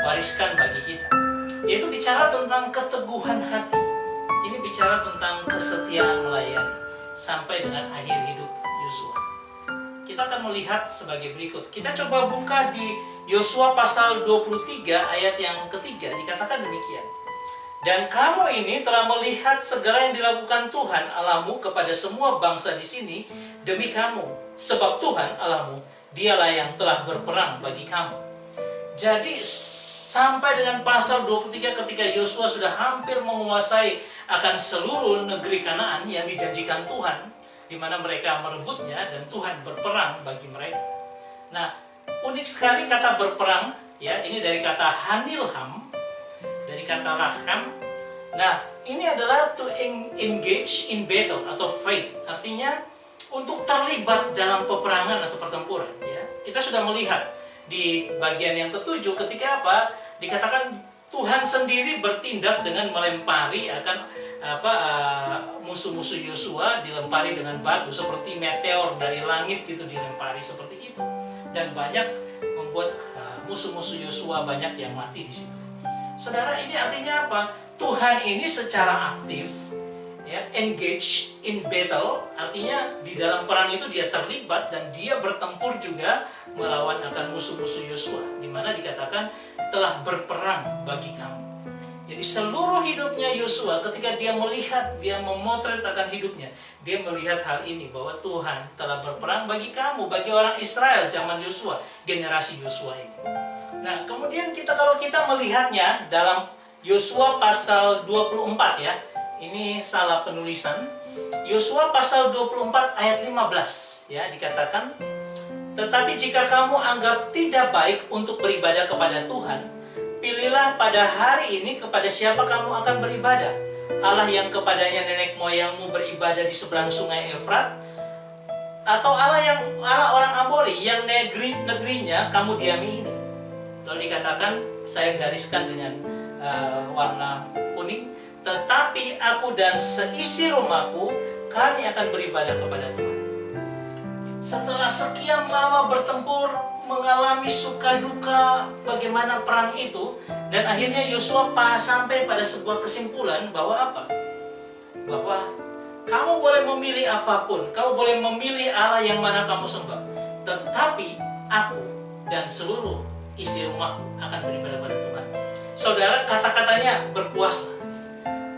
wariskan bagi kita. Yaitu bicara tentang keteguhan hati. Ini bicara tentang kesetiaan melayani sampai dengan akhir hidup Yosua. Kita akan melihat sebagai berikut. Kita coba buka di Yosua pasal 23 ayat yang ketiga, dikatakan demikian. Dan kamu ini telah melihat segala yang dilakukan Tuhan Allahmu kepada semua bangsa di sini demi kamu, sebab Tuhan Allahmu dialah yang telah berperang bagi kamu. Jadi sampai dengan pasal 23 ketika Yosua sudah hampir menguasai akan seluruh negeri Kanaan yang dijanjikan Tuhan, di mana mereka merebutnya dan Tuhan berperang bagi mereka. Nah, unik sekali kata berperang, ya, ini dari kata hanilham, dari kata laham. Nah, ini adalah to engage in battle atau faith, artinya untuk terlibat dalam peperangan atau pertempuran. Ya, kita sudah melihat di bagian yang ketujuh ketika apa? Dikatakan Tuhan sendiri bertindak dengan melempari akan musuh-musuh Yosua, dilempari dengan batu seperti meteor dari langit gitu, dilempari seperti itu, dan banyak membuat musuh-musuh Yosua banyak yang mati di situ. Saudara, ini artinya apa? Tuhan ini secara aktif, ya, engage in battle, artinya di dalam perang itu dia terlibat dan dia bertempur juga melawan akan musuh-musuh Yosua, di mana dikatakan telah berperang bagi kamu. Jadi seluruh hidupnya Yosua, ketika dia melihat, dia memotret akan hidupnya, dia melihat hal ini, bahwa Tuhan telah berperang bagi kamu, bagi orang Israel zaman Yosua, generasi Yosua ini. Nah, kemudian kalau kita melihatnya dalam Yosua pasal 24, ya, ini salah penulisan. Yosua pasal 24 ayat 15, ya, dikatakan, tetapi jika kamu anggap tidak baik untuk beribadah kepada Tuhan, pilihlah pada hari ini kepada siapa kamu akan beribadah. Allah yang kepadanya nenek moyangmu beribadah di seberang sungai Efrat, atau Allah orang Amori yang negerinya kamu diami ini. Lalu dikatakan, saya gariskan dengan warna kuning, tetapi aku dan seisi rumahku, kami akan beribadah kepada Tuhan. Setelah sekian lama bertempur, mengalami suka duka bagaimana perang itu, dan akhirnya Yosua sampai pada sebuah kesimpulan bahwa apa? Bahwa kamu boleh memilih apapun, kamu boleh memilih Allah yang mana kamu sembah, tetapi aku dan seluruh isi rumahku akan beribadah pada Tuhan. Saudara, kata-katanya berkuasa.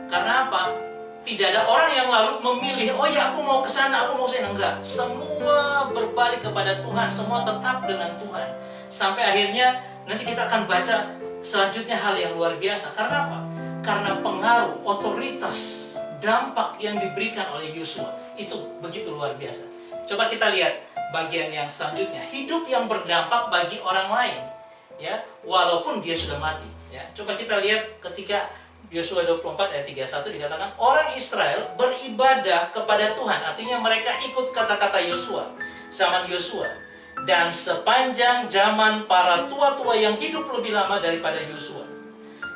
Karena apa? Tidak ada orang yang lalu memilih, oh ya aku mau ke sana, aku mau ke sana. Enggak. Semua berbalik kepada Tuhan, semua tetap dengan Tuhan. Sampai akhirnya nanti kita akan baca selanjutnya hal yang luar biasa. Karena apa? Karena pengaruh, otoritas, dampak yang diberikan oleh Yosua itu begitu luar biasa. Coba kita lihat bagian yang selanjutnya, hidup yang berdampak bagi orang lain, ya, walaupun dia sudah mati. Ya, coba kita lihat ketika Yosua 24 ayat 31 dikatakan orang Israel beribadah kepada Tuhan. Artinya mereka ikut kata-kata Yosua, zaman Yosua. Dan sepanjang zaman para tua-tua yang hidup lebih lama daripada Yosua,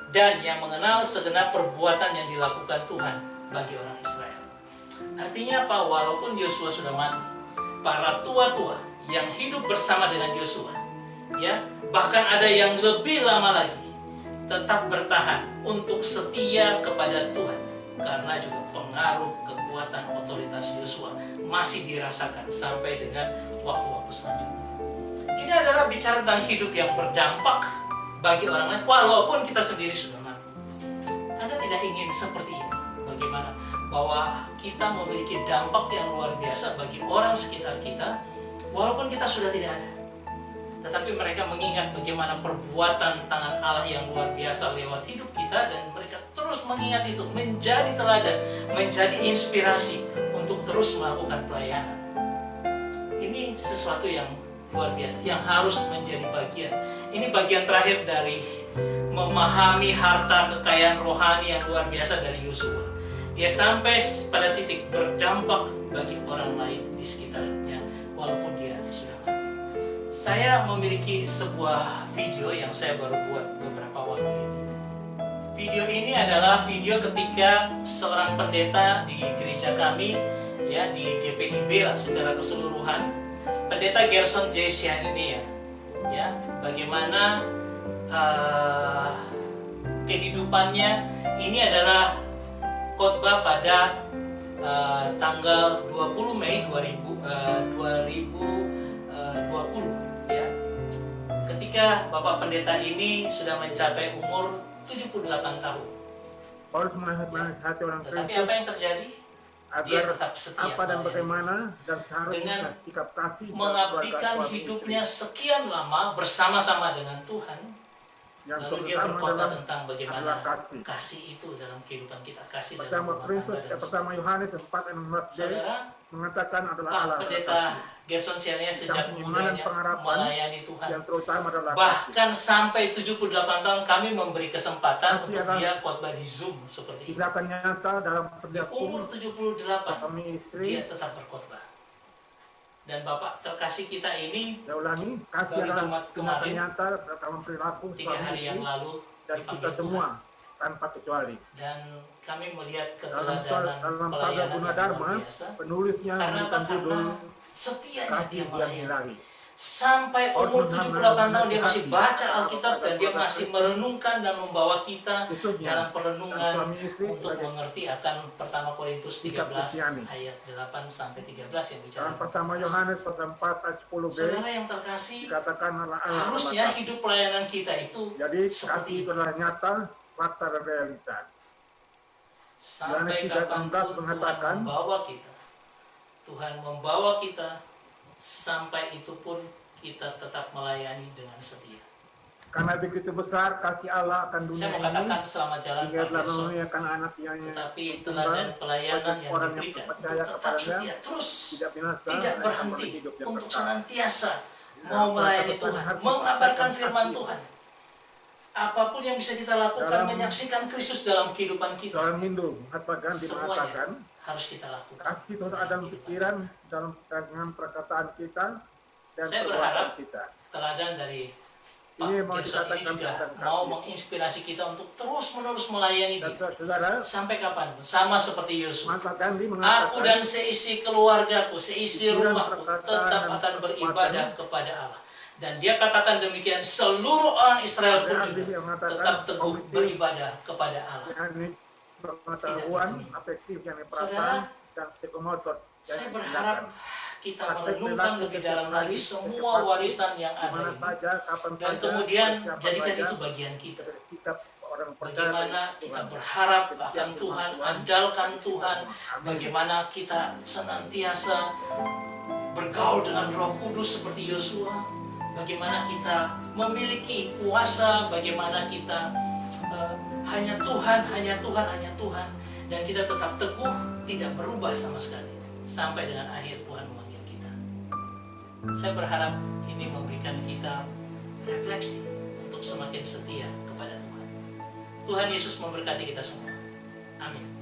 dan yang mengenal segenap perbuatan yang dilakukan Tuhan bagi orang Israel. Artinya apa? Walaupun Yosua sudah mati, para tua-tua yang hidup bersama dengan Yosua, ya, bahkan ada yang lebih lama lagi, tetap bertahan untuk setia kepada Tuhan, karena juga pengaruh kekuatan otoritas Yosua masih dirasakan sampai dengan waktu-waktu selanjutnya. Ini adalah bicara tentang hidup yang berdampak bagi orang lain walaupun kita sendiri sudah mati. Anda tidak ingin seperti ini? Bagaimana? Bahwa kita memiliki dampak yang luar biasa bagi orang sekitar kita walaupun kita sudah tidak ada. Tetapi mereka mengingat bagaimana perbuatan tangan Allah yang luar biasa lewat hidup kita, dan mereka terus mengingat itu, menjadi teladan, menjadi inspirasi untuk terus melakukan pelayanan. Ini sesuatu yang luar biasa, yang harus menjadi bagian. Ini bagian terakhir dari memahami harta kekayaan rohani yang luar biasa dari Yosua. Dia sampai pada titik berdampak bagi orang lain di sekitarnya, walaupun dia sudah mati. Saya memiliki sebuah video yang saya baru buat beberapa waktu ini. Video ini adalah video ketika seorang pendeta di gereja kami, ya, di GPIB lah secara keseluruhan, pendeta Gerson J. Sian ini, ya, bagaimana kehidupannya. Ini adalah khotbah pada tanggal 20 Mei 2020 ya. Ketika Bapak Pendeta ini sudah mencapai umur 78 tahun. Paulus menasihati orang Tetapi Kristen apa yang terjadi? Dia agar tetap setia apa dan melayani. bagaimana dan seharusnya Dengan sikap kasih dan mengabdikan keluarga suami hidupnya istri. sekian lama bersama-sama dengan Tuhan. Yang Lalu dia terutama berkhotbah adalah tentang bagaimana adalah kasih. kasih itu dalam kehidupan kita, kasih dalam Pertama rumah Korintus, tangga dan pertama sebagainya. Yohanes 4:16 Saudara, mengatakan adalah Pak Allah Pendeta Gerson Siania sejak Yang mudanya pengharapan melayani Tuhan. yang terutama adalah Bahkan sampai 78 tahun kami memberi kesempatan Kasih untuk adalah- dia khotbah di Zoom seperti ini. tindakan nyata dalam Di setiap umur 78 suami dia istri. tetap berkhotbah. Dan Bapak terkasih kita ini Saya ulangi, kasih Baru adalah Jumat tindakan kemarin, nyata dalam perilaku 3 suami hari yang istri lalu dan kita dipanggil semua Tuhan. tanpa kecuali. Dan kami melihat Dalam keteladanan Sabda pelayanan yang Gunadarma, luar biasa. penulisnya Karena apa? memberikan judul Karena setianya dia kasih yang melayani. ilahi. Sampai umur 78 tahun dia masih baca Alkitab dan dia masih merenungkan dan membawa kita dalam perenungan untuk mengerti akan pertama Korintus 13 ayat 8 sampai 13 yang bicara Dalam tentang pertama kasih. Yohanes pasal 4 ayat 10b Saudara yang terkasih, dikatakan Allah harusnya adalah kasih. hidup pelayanan kita itu Jadi seperti kasih itu itu. adalah nyata, fakta dan realitas. Sampai Yohanes 3:16 kapanpun Tuhan mengatakan, membawa kita, Tuhan membawa kita, sampai itu pun kita tetap melayani dengan setia. Karena begitu besar kasih Allah akan dunia Saya mau ini, katakan selamat jalan hingga Pak telah Gerson. memuliakan anak yang Tetapi tunggal, teladan pelayanan yang orang diberikan untuk percaya tetap kepadanya, setia terus, tidak binasa, tidak melainkan berhenti, hidup yang untuk kekal. senantiasa mau melayani Tuhan, mengabarkan firman Tuhan. Apapun yang bisa kita lakukan, Dalam- menyaksikan Kristus dalam kehidupan kita, Dalam Hindu, Mahatma Gandhi mengatakan, semuanya harus kita lakukan. kasih itu ada dalam dalam pikiran, dalam dengan perkataan kita, dan Saya perbuatan berharap kita. Teladan dari Pak Ini mau Gerson ini dikatakan juga tentang mau kasih. menginspirasi kita untuk terus-menerus melayani Dan Dia. saudara, Sampai kapan? Sama seperti Yusuf. Mahatma Gandhi Aku mengatakan, dan seisi keluargaku, seisi pikiran, rumahku perkataan, tetap dan akan beribadah perbuatan. kepada Allah. Dan dia katakan demikian, seluruh orang Israel pun Ada juga ahli yang mengatakan, tetap teguh komited, beribadah kepada Allah. yakni pengetahuan, Tidak afektif, yakni Saudara, perasaan, dan psikomotor. Saya yakni berharap tindakan. kita Aspek merenungkan perilaku lebih dalam setiap lagi hari, semua setiap warisan yang Di ada mana ini. saja, kapan Dan saja, kemudian siapa jadikan saja, itu bagian kita. sikap orang percaya Bagaimana pada kita Tuhan. berharap akan Tuhan, andalkan Tuhan, Amin. bagaimana kita senantiasa bergaul dengan Roh Kudus seperti Yosua, bagaimana kita memiliki kuasa, bagaimana kita hanya Tuhan, hanya Tuhan, hanya Tuhan, dan kita tetap teguh, tidak berubah sama sekali sampai dengan akhir Tuhan memanggil kita. Saya berharap ini memberikan kita refleksi untuk semakin setia kepada Tuhan. Tuhan Yesus memberkati kita semua. Amin.